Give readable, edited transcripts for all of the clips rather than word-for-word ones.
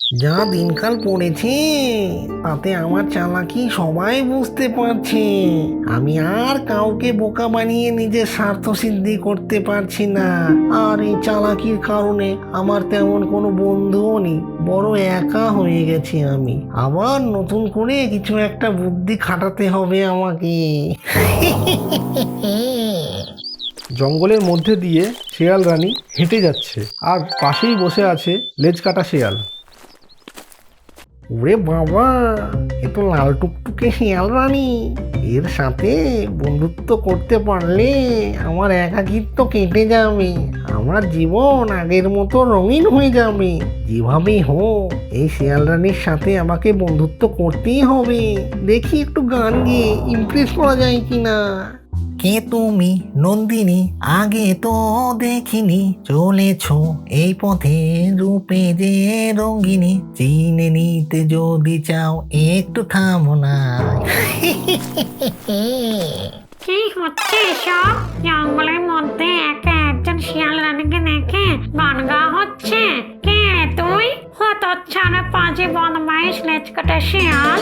যা দিনকাল পড়েছে তাতে আমার চালাকি সবাই বুঝতে পারছে। আমি আর কাউকে বোকা বানিয়ে নিজের স্বার্থ সিদ্ধি করতে পারছি না। আর এই চালাকির কারণে আমার তেমন কোনো বন্ধুও নেই, বড় একা হয়ে গেছি আমি। আবার নতুন করে কিছু একটা বুদ্ধি খাটাতে হবে আমাকে। জঙ্গলের মধ্যে দিয়ে শেয়াল রানী হেঁটে যাচ্ছে, আর পাশেই বসে আছে লেজ কাটা শেয়াল। ওরে বাবা, এ তো লাল টুকটুকে শিয়াল রানী। এর সাথে বন্ধুত্ব করতে পারলে আমার একাকিত্ব কেটে যাবে, আমার জীবন আগের মতো রঙিন হয়ে যাবে। যেভাবেই হোক এই শিয়াল রানীর সাথে আমাকে বন্ধুত্ব করতেই হবে। দেখি একটু গান গেয়ে ইমপ্রেস করা যায় কিনা। কে তুমি নন্দিনী, আগে তো দেখিনি, চলেছ এই পথে রূপে যে রঙ্গিনী, চিনে নিতে যদি চাও একটু থামো না। কি হচ্ছে এসব? জঙ্গলের মধ্যে একা একজন শিয়াল রানীকে দেখে গান গাওয়া হচ্ছে। কে রে তুই? হতচ্ছাড়া পাজি বদমাইশ লেজ কাটা শিয়াল।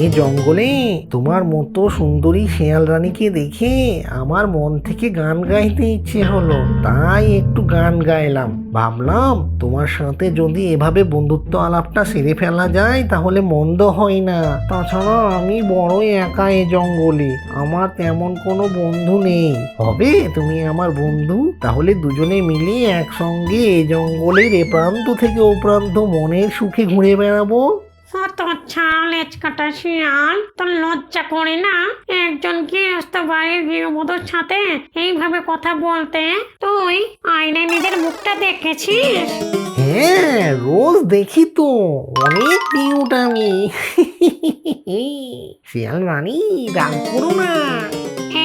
এই জঙ্গলে তোমার মতো সুন্দরী শেয়াল রানীকে দেখে আমার মন থেকে গান গাইতে ইচ্ছে হলো, তাই একটু গান গাইলাম। ভাবলাম তোমার সাথে যদি এভাবে বন্ধুত্ব আলাপটা সেরে ফেলা যায় তাহলে মন্দ হয় না। তাছাড়া আমি বড়ই একা এই জঙ্গলে, আমার তেমন কোনো বন্ধু নেই। হবে তুমি আমার বন্ধু? তাহলে দুজনে মিলে একসঙ্গে এই জঙ্গলের এ প্রান্ত থেকে ও প্রান্ত মনের সুখে ঘুরে বেড়াবো। হতচ্ছাড়া লেজ কাটা শিয়াল, তোর লজ্জা করে না একজন গৃহস্থ বাড়ির গৃহবধূর সাথে এইভাবে কথা বলতে? তুই আয়নায় নিজের মুখটা দেখেছিস? হ্যাঁ, রোজ দেখি তো, অনেক কিউট আমি। শিয়াল রানী, রাগ করো না।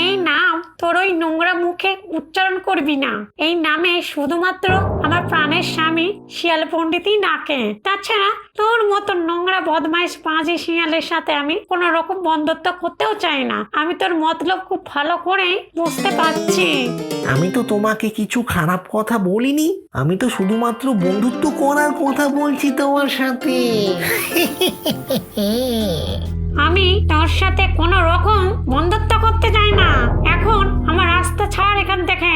এই নাম তোর ওই নোংরা মুখে উচ্চারণ করবি না। এই নামে শুধুমাত্র আমার প্রাণের স্বামী শিয়াল পণ্ডিতই ডাকে। তাছাড়া তোর মতো নোংরা বদমাইশ পাজি শিয়ালের সাথে আমি কোন রকম বন্ধুত্ব করতেও চাই না। আমি তোর মতলব খুব ভালো করে বুঝতে পারছি। আমি তো তোমাকে কিছু খারাপ কথা বলিনি, আমি তো শুধুমাত্র বন্ধুত্ব করার কথা বলছি তোমার সাথে। আমি তোর সাথে কোনো রকম বন্ধুত্ব করতে চাই না। এখন আমার রাস্তা ছাড় এখান থেকে।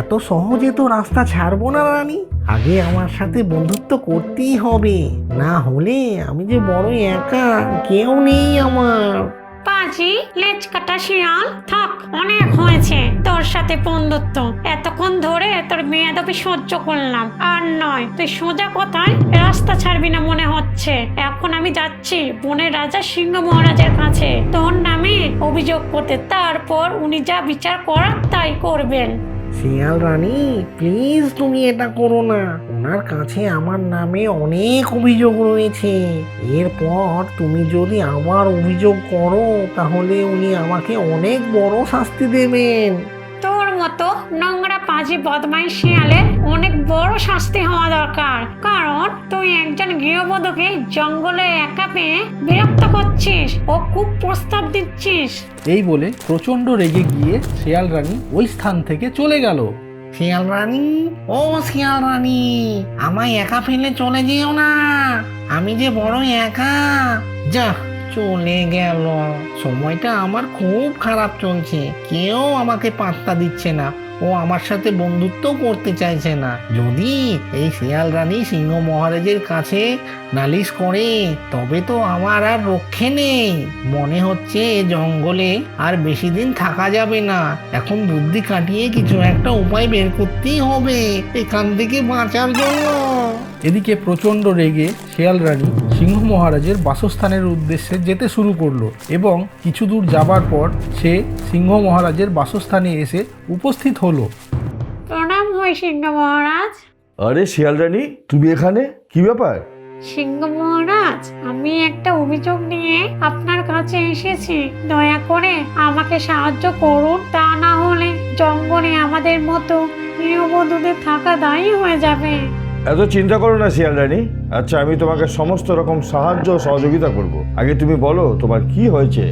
এত সহজে তো রাস্তা ছাড়বো না রানী, আগে আমার সাথে বন্ধুত্ব করতেই হবে, না হলে আমি যে বড় একা, কেউ নেই আমার। পাজি লেজ কাটা শিয়াল, থাক, অনেক হয়েছে তোর সাথে বন্ধুত্ব। এতক্ষণ ধরে তোর বেয়াদবি সহ্য করলাম, আর নয়। তুই সোজা কথায় রাস্তা ছাড়বি না মনে হচ্ছে। এখন আমি যাচ্ছি বনের রাজা সিংহ মহারাজের কাছে তোর নামে অভিযোগ করতে, তারপর উনি যা বিচার করার তাই করবেন। শিয়াল রানী, প্লিজ তুমি এটা করো না। ওনার কাছে আমার নামে অনেক অভিযোগ রয়েছে। এরপর তুমি যদি আবার অভিযোগ করো তাহলে উনি আমাকে অনেক বড় শাস্তি দেবেন। তোর মতো নোংরা পাজি বদমাইশ শিয়ালের অনেক বড় শাস্তি হওয়া দরকার, কারণ তুই একজন গৃহবধূকে জঙ্গলে একা পেয়ে বিরক্ত করছিস ও খুব প্রস্তাব দিচ্ছিস। এই বলে প্রচণ্ড রেগে গিয়ে শেয়াল রানী ওই স্থান থেকে চলে গেল। শিয়াল রানী, ও শিয়াল রানী, আমায় একা ফেলে চলে যেও না, আমি যে বড় একা। যা, চলে গেল। সময়টা আমার খুব খারাপ চলছে, কেউ আমাকে পাত্তা দিচ্ছে না, ও আমার সাথে বন্ধুত্ব করতে চাইছে না। যদি এই শিয়াল রানী সিংহ মহারাজের কাছে নালিশ করে তবে তো আমার আর রক্ষে নেই। মনে হচ্ছে এ জঙ্গলে আর বেশি দিন থাকা যাবে না। এখন বুদ্ধি কাটিয়ে কিছু একটা উপায় বের করতেই হবে এখান থেকে বাঁচার জন্য। এদিকে প্রচণ্ড রেগে শেয়াল রানী সিংহ মহারাজের বাসস্থানের উদ্দেশ্যে যেতে শুরু করলো, এবং কিছু দূর যাবার পর সে সিংহ মহারাজের বাসস্থানে এসে উপস্থিত হলো। প্রণাম হয় সিংহ মহারাজ। আরে শিয়াল রানী, তুমি এখানে? কি ব্যাপার? সিংহ মহারাজ, আমি একটা অভিযোগ নিয়ে আপনার কাছে এসেছি। দয়া করে আমাকে সাহায্য করুন, তা না হলে জঙ্গলে আমাদের মতো গৃহবধূদের থাকা দায়ী হয়ে যাবে। এত চিন্তা করো না শিয়াল রানী। আচ্ছা, আমি তোমাকে সমস্ত রকম সাহায্য ও সহযোগিতা করব। আগে তুমি বলো তোমার কি হয়েছে।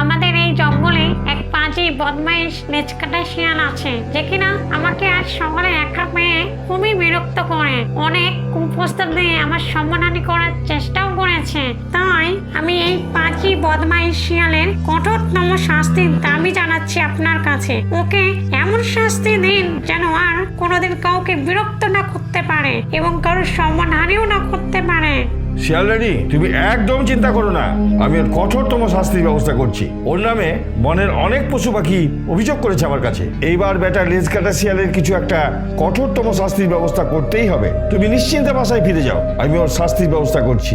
আমাদের এই জঙ্গলে এক পাঁচ পাঁচই বদমাইশ লেজকাটা শিয়াল আছে, যে কিনা আমাকে আজ সকালে একা পেয়ে খুবই বিরক্ত করে, অনেক কুপ্রস্তাব দিয়ে আমার সম্মানহানি করার চেষ্টাও করেছে। তাই আমি এই পাঁচই বদমাইশ শিয়ালের কঠোরতম শাস্তির দাবি জানাচ্ছি আপনার কাছে। ওকে এমন শাস্তি দিন যেন আর কোনোদিন কাউকে বিরক্ত না করতে পারে এবং কারোর সম্মানহানিও না করতে পারে। শিয়াল রানী, তুমি একদম চিন্তা করো না, আমি ওর কঠোরতম শাস্তির ব্যবস্থা করছি। ওর নামে বনের অনেক পশু পাখি অভিযোগ করেছে আমার কাছে। এইবার বেটা লেজ কাটা শিয়ালের কিছু একটা কঠোরতম শাস্তির ব্যবস্থা করতেই হবে। তুমি নিশ্চিন্তে বাসায় ফিরে যাও, আমি ওর শাস্তির ব্যবস্থা করছি।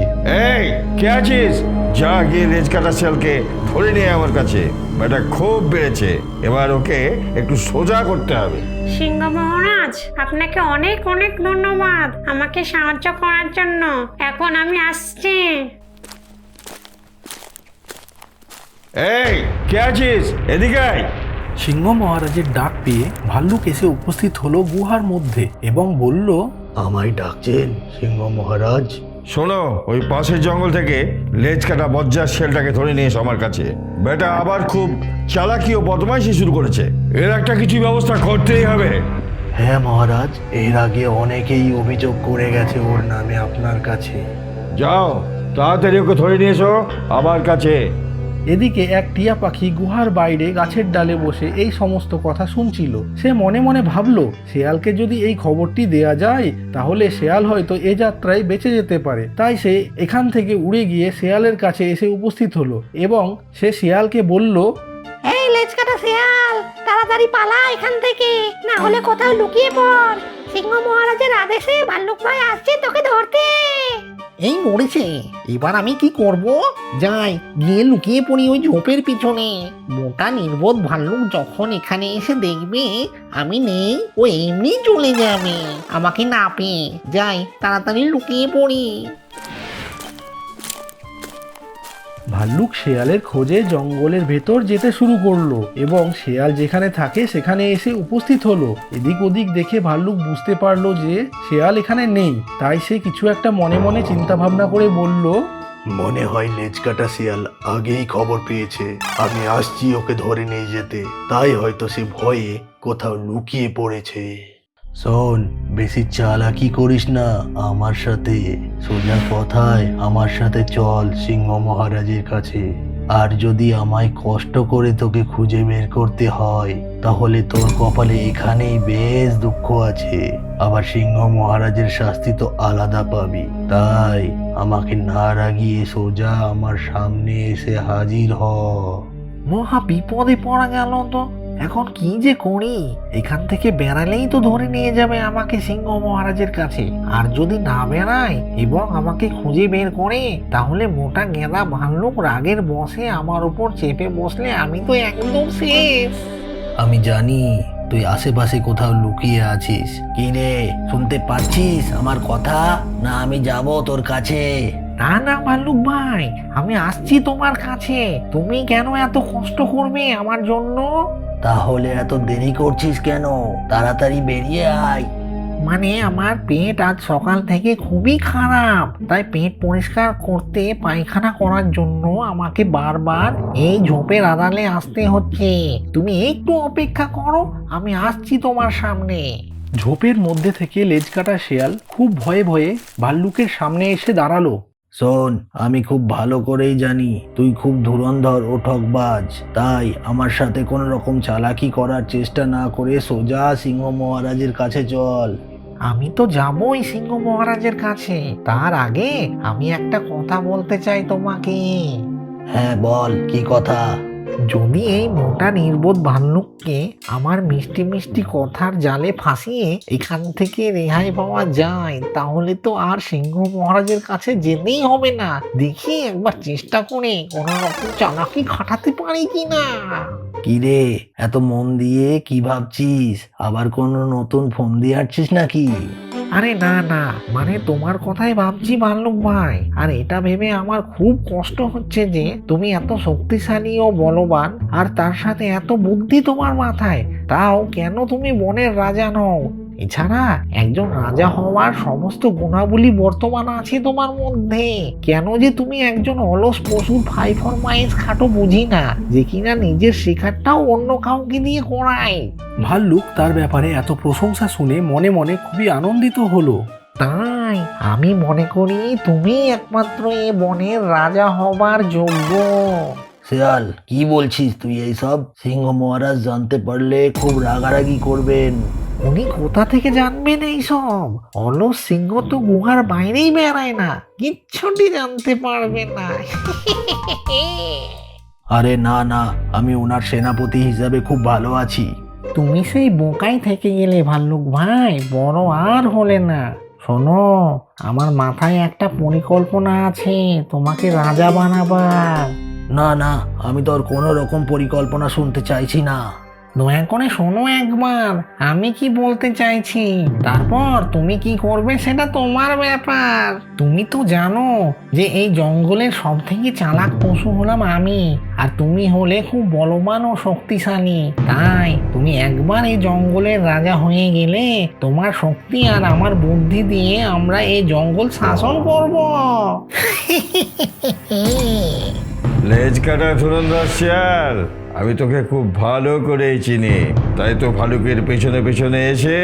এই, কে আছিস? যা গিয়ে লেজ কাটা শিয়ালকে ধরে নিয়ে আমার কাছে। বেটা খুব বেড়েছে, এবার ওকে একটু সোজা করতে হবে। সিংহ মহারাজ, আপনাকে অনেক অনেক ধন্যবাদ আমাকে সাহায্য করার জন্য। এখন আমি আসছি। এই, কে আছিস? এদিকে আয়। সিংহ মহারাজের ডাক পেয়ে ভাল্লুক এসে উপস্থিত হলো গুহার মধ্যে এবং বলল, আমায় ডাকছেন সিংহ মহারাজ? শোনো, ওই পাশের জঙ্গল থেকে লেজ কাটা বজ্জার শেলটাকে ধরে নিয়ে এসো আমার কাছে। বেটা আবার খুব চালাকি ও বদমাইশি শুরু করেছে, এর একটা কিছু ব্যবস্থা করতেই হবে। হ্যাঁ মহারাজ, এর আগে অনেকেই অভিযোগ করে গেছে ওর নামে আপনার কাছে। যাও, তাড়াতাড়ি ওকে ধরে নিয়ে এসো আমার কাছে। এদিকে এক টিয়া পাখি গুহার বাইরে গাছের ডালে বসে এই সমস্ত কথা শুনছিল। সে মনে মনে ভাবলো, শেয়ালকে যদি এই খবরটি দেয়া যায় তাহলে শেয়াল হয়তো এ যাত্রায় বেঁচে যেতে পারে। তাই সে এখান থেকে উড়ে গিয়ে শেয়ালের কাছে এসে উপস্থিত হলো এবং সে শিয়ালকে বলল, এই লেজকাটা শিয়াল, তাড়াতাড়ি পালা এখান থেকে, না হলে কোথাও লুকিয়ে পড়। সিংহ মহারাজের আদেশে ভাল্লুক ভাই আসছে তোকে ধরতে। এই মরেছে, এবার আমি কি করব? যাই গিয়ে লুকিয়ে পড়ি ওই ঝোপের পিছনে। মোটা নির্বোধ ভাল্লুক যখন এখানে এসে দেখবে আমি নেই, ও এমনি চলে যাবে আমাকে না পেয়ে। যাই তাড়াতাড়ি লুকিয়ে পড়ি। ভাল্লুক শেয়ালের খোঁজে জঙ্গলের ভেতর যেতে শুরু করলো এবং শেয়াল যেখানে থাকে সেখানে এসে উপস্থিত হলো। এদিক ওদিক দেখে ভাল্লুক বুঝতে পারলো যে শেয়াল এখানে নেই। তাই সে কিছু একটা মনে মনে চিন্তা ভাবনা করে বলল, মনে হয় লেজকাটা শিয়াল আগেই খবর পেয়েছে আমি আসছি ওকে ধরে নিয়ে যেতে, তাই হয়তো সে ভয়ে কোথাও লুকিয়ে পড়েছে। শোন, বেশি চালাকি করিস না আমার সাথে, সোজা কথায় আমার সাথে চল সিংহ মহারাজের কাছে। আর যদি আমায় কষ্ট করে তোকে খুঁজে বের করতে হয় তাহলে তোর কপালে এখানেই বেশ দুঃখ আছে, আবার সিংহ মহারাজের শাস্তি তো আলাদা পাবি। তাই আমাকে না রাগিয়ে সোজা আমার সামনে এসে হাজির হ। মহা বিপদে পড়া গেল তো, এখন কি যে করি? এখান থেকে বেড়ালেই তো ধরে নিয়ে যাবে আমাকে সিংহ মহারাজের কাছে। আর যদি না বেড়ায় এবং আমাকে খুঁজে বের করে তাহলে মোটা গেঁদা ভাল্লুক রাগের বশে আমার উপর চেপে বসলে আমি তো একদম শেষ। আমি জানি তুই আশেপাশে কোথাও লুকিয়ে আছিস। কি রে, শুনতে পাচ্ছিস আমার কথা? না আমি যাব তোর কাছে? না না ভাল্লুক ভাই, আমি আসছি তোমার কাছে। তুমি কেন এত কষ্ট করবে আমার জন্য? তাহলে এত দেরি করছিস কেন? তাড়াতাড়ি বেরিয়ে আয়। মানে আমার পেট আজ সকাল থেকে খুবই খারাপ, তাই পেট পরিষ্কার করতে পায়খানা করার জন্য আমাকে বারবার এই ঝোপের আড়ালে আসতে হচ্ছে। তুমি একটু অপেক্ষা করো, আমি আসছি তোমার সামনে। ঝোপের মধ্যে থেকে লেজকাটা শেয়াল খুব ভয়ে ভয়ে ভাল্লুকের সামনে এসে দাঁড়ালো। শোন, আমি খুব ভালো করেই জানি তুই খুব ধুরন্ধর ও ঠকবাজ, তাই আমার সাথে কোনো রকম চালাকি করার চেষ্টা না করে সোজা সিংহ মহারাজের কাছে চল। আমি তো যাবই সিংহ মহারাজের কাছে, তার আগে আমি একটা কথা বলতে চাই তোমাকে। হ্যাঁ বল, কি কথা? যদি এই মোটা নির্বোধ ভাল্লুককে আমার মিষ্টি মিষ্টি কথার জালে ফাঁসিয়ে এখান থেকে রেহাই পাওয়া যায় তাহলে তো আর সিংহ মহারাজের কাছে যেতেই হবে না। দেখি একবার চেষ্টা করে কোনো রকম চালাকি খাটাতে পারি কিনা। কি রে, এত মন দিয়ে কি ভাবছিস? আবার কোনো নতুন ফোন দিয়ে আসছিস নাকি? আরে না না, মানে তোমার কথাই ভাবছি ভাল্লুক ভাই। আর এটা ভেবে আমার খুব কষ্ট হচ্ছে যে তুমি এত শক্তিশালী ও বলবান আর তার সাথে এত বুদ্ধি তোমার মাথায়, তাও কেন তুমি বনের রাজা নও? এছাড়া একজন রাজা হওয়ার সমস্ত গুণাবলী বর্তমান আছে তোমার মধ্যে। কেন যে তুমি একজন অলস পশুর ফাই ফরমাইশ খাটো বুঝি না, যে কিনা নিজের শেখারটাও অন্য কাউকে দিয়ে করায়। ভাল্লুক তার ব্যাপারে এত প্রশংসা শুনে মনে মনে খুবই আনন্দিত হলো। তাই আমি মনে করি তুমি একমাত্র এ বনের রাজা হবার যোগ্য। শিয়াল, কি বলছিস তুই এইসব? সিংহ মহারাজ জানতে পারলে খুব রাগারাগি করবেন। উনি কোথা থেকে জানবেন এইসব? অলস সিংহ তো গুহার বাইরেই বেড়ায় না, কিচ্ছুটি জানতে পারবে না। আরে না না, আমি ওনার সেনাপতি হিসাবে খুব ভালো আছি। তুমি সেই বোকাই থেকে গেলে ভাল্লুক ভাই, বড় আর হলে না। শোনো, আমার মাথায় একটা পরিকল্পনা আছে তোমাকে রাজা বানাবার। না না, আমি তোর কোনো রকম পরিকল্পনা শুনতে চাইছি না। দয়া করে শোনো একবার আমি কি বলতে চাইছি, তারপর তুমি কি করবে সেটা তোমার ব্যাপার। তুমি তো জানো যে এই জঙ্গলের সব থেকে চালাক পশু হলাম আমি, আর তুমি হলে খুব বলবান ও শক্তিশালী। তাই তুমি একবার এই জঙ্গলের রাজা হয়ে গেলে তোমার শক্তি আর আমার বুদ্ধি দিয়ে আমরা এই জঙ্গল শাসন করব। লেজ কাটা ধুরন্ধর শিয়াল, আমি তোকে খুব ভালো করেই চিনি, তাই তো ভালুকের পেছনে পেছনে এসে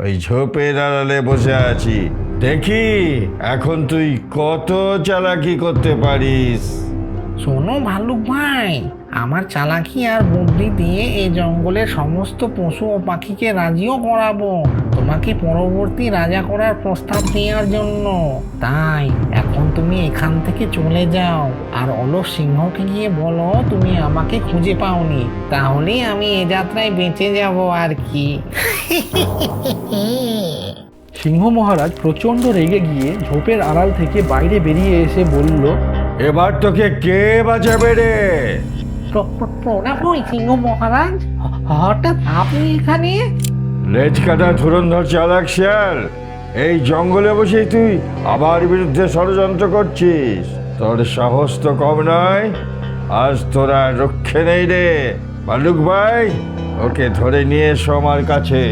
ওই ঝোপের আড়ালে বসে আছি। দেখি এখন তুই কত চালাকি করতে পারিস। শোনো ভাল্লুক ভাই, আমার চালাকি আর বুদ্ধি দিয়ে এই জঙ্গলের সমস্ত পশু ও পাখিকে রাজিও করাবো তোমাকে পরবর্তী রাজা করার প্রস্তাব দেওয়ার জন্য। তাই এখন তুমি এখান থেকে চলে যাও, আর অলস সিংহকে গিয়ে বলো তুমি আমাকে খুঁজে পাওনি, তাহলেই আমি এ যাত্রায় বেঁচে যাব আর কি। সিংহ মহারাজ প্রচণ্ড রেগে গিয়ে ঝোপের আড়াল থেকে বাইরে বেরিয়ে এসে বলল, এবার তোকে কে বাঁচাবে রে? প্রণাম হই সিংহ মহারাজ, হঠাৎ আপনি এখানে? লেজ কাটা ধুরন্ধর চালাক শিয়াল, এই জঙ্গলে বসেই তুই আমার বিরুদ্ধে ষড়যন্ত্র করছিস। তোর সাহস তো কম নয়, আজ তোরা রক্ষে নেই রে। ভাল্লুক ভাই, ওকে ধরে নিয়ে এসো আমার কাছে।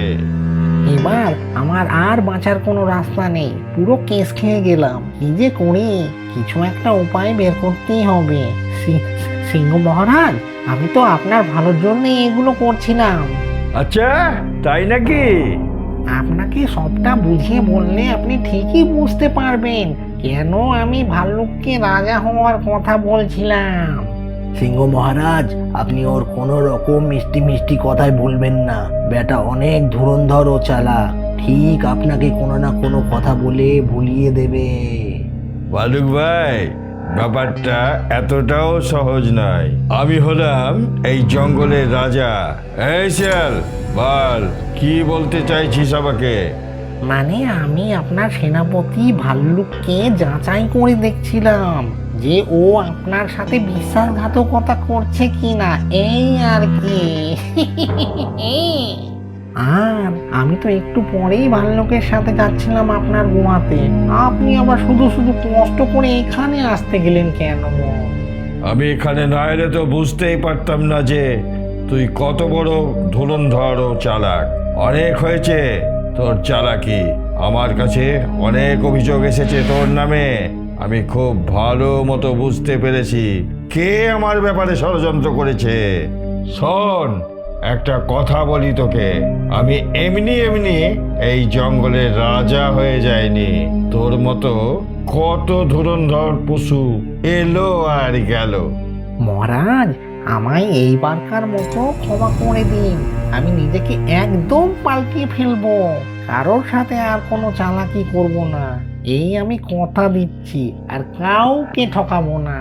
এবার আমার আর বাঁচার কোনো রাস্তা নেই, পুরো কেস খেয়ে গেলাম। কি যে করি, কিছু একটা উপায় বের করতেই হবে। সিংহ মহারাজ, আমি তো আপনার ভালোর জন্য এগুলো করছিলাম। আচ্ছা, তাই নাকি? আপনাকে সবটা বুঝিয়ে বললে আপনি ঠিকই বুঝতে পারবেন কেন আমি ভাল্লুককে রাজা হওয়ার কথা বলছিলাম। সিংহ মহারাজ, আপনি ওর কোনো রকম মিষ্টি মিষ্টি কথায় ভুলবেন না। বেটা অনেক ধুরন্ধর ও চালাক, ঠিক আপনাকে কোনো না কোনো কথা বলে ভুলিয়ে দেবে। ভালুক ভাই, ব্যাপারটা এতটাও সহজ নয়। আমি হলাম এই জঙ্গলের রাজা। এই শিয়াল, বল কি বলতে চাইছিস আমাকে? মানে আমি আপনার সেনাপতি ভাল্লুককে যাচাই করে দেখছিলাম যে ও আপনার সাথে বিশ্বাসঘাতকতা করছে কিনা, এই আর কি। আর আমি তো একটু পরেই ভাল্লুকের সাথে যাচ্ছিলাম আপনার গুহাতে, আপনি আবার শুধু শুধু কষ্ট করে এখানে আসতে গেলেন কেন? আমি এখানে না এলে তো বুঝতেই পারতাম না যে তুই কত বড় ধুরন্ধর ও চালাক। অনেক হয়েছে তোর চালাকি, আমার কাছে অনেক অভিযোগ এসেছে তোর নামে। আমি খুব ভালো মতো বুঝতে পেরেছি কে আমার ব্যাপারে ষড়যন্ত্র করেছে। শোন, একটা কথা বলি তোকে, আমি এমনি এমনি এই জঙ্গলের রাজা হয়ে যাইনি। তোর মতো কত ধুরন্ধর পশু এলো আর গেল। মহারাজ, আমায় এইবারকার মতো ক্ষমা করে দিন। আমি নিজেকে একদম পাল্টিয়ে ফেলবো, কারোর সাথে আর কোনো চালাকি করব না, এই আমি কথা দিচ্ছি, আর কাউকে ঠকাবো না।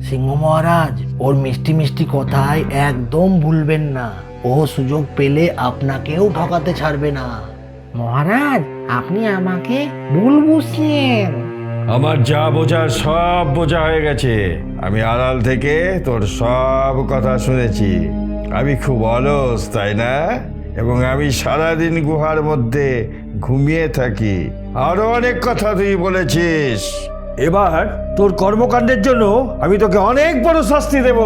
সিংহ মহারাজ, ওর মিষ্টি মিষ্টি কথায় একদম ভুলবেন না। ও সুযোগ পেলে আপনাকেও ঠকাতে ছাড়বে না। মহারাজ, আপনি আমাকে ভুল বুঝছেন। আমার যা বোঝার সব বোঝা হয়ে গেছে। আমি আড়াল থেকে তোর সব কথা শুনেছি। আমি খুব অলস, তাই না? এবং আমি সারাদিন গুহার মধ্যে ঘুমিয়ে থাকি। আরো অনেক কথা তুই বলেছিস। এবার তোর কর্মকাণ্ডের জন্য আমি তোকে অনেক বড় শাস্তি দেব।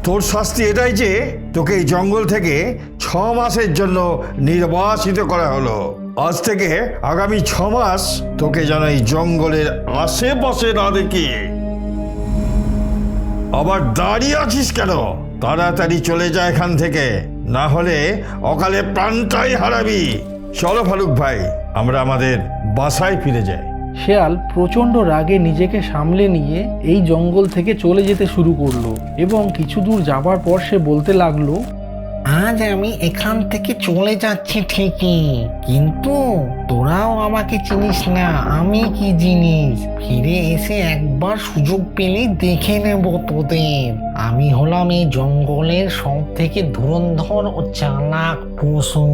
তোর শাস্তি এটাই যে তোকে এই জঙ্গল থেকে 6 6 মাসের জন্য নির্বাসিত করা হলো। আজ থেকে আগামী 6 মাস তোকে যেন এই জঙ্গলের আশেপাশে না দেখি। আবার দাঁড়িয়ে আছিস কেন? তাড়াতাড়ি চলে যা এখান থেকে, না হলে অকালে প্রাণটাই হারাবি। চলো ফারুক ভাই, আমরা আমাদের বাসায় ফিরে যাই। শেয়াল প্রচণ্ড রাগে নিজেকে সামলে নিয়ে এই জঙ্গল থেকে চলে যেতে শুরু করলো এবং কিছু দূর যাবার পর সে বলতে লাগলো, আজ আমি এখান থেকে চলে যাচ্ছি ঠিকই, কিন্তু তোরাও আমাকে চিনিস না আমি কি জিনিস। ফিরে এসে একবার সুযোগ পেলে দেখে নেব তোদের। আমি হলাম এই জঙ্গলের সব থেকে ধুরন্ধর ও চালাক পশু।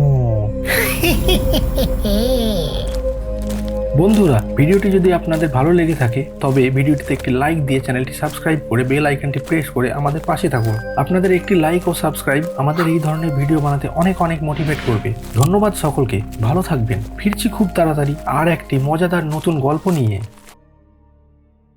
বন্ধুরা, ভিডিওটি যদি আপনাদের ভালো লেগে থাকে তবে ভিডিওটিতে একটি লাইক দিয়ে চ্যানেলটি সাবস্ক্রাইব করে বেল আইকনটি প্রেস করে আমাদের পাশে থাকুন। আপনাদের একটি লাইক ও সাবস্ক্রাইব আমাদের এই ধরনের ভিডিও বানাতে অনেক অনেক মোটিভেট করবে। ধন্যবাদ সকলকে, ভালো থাকবেন। ফিরছি খুব তাড়াতাড়ি আর একটি মজাদার নতুন গল্প নিয়ে।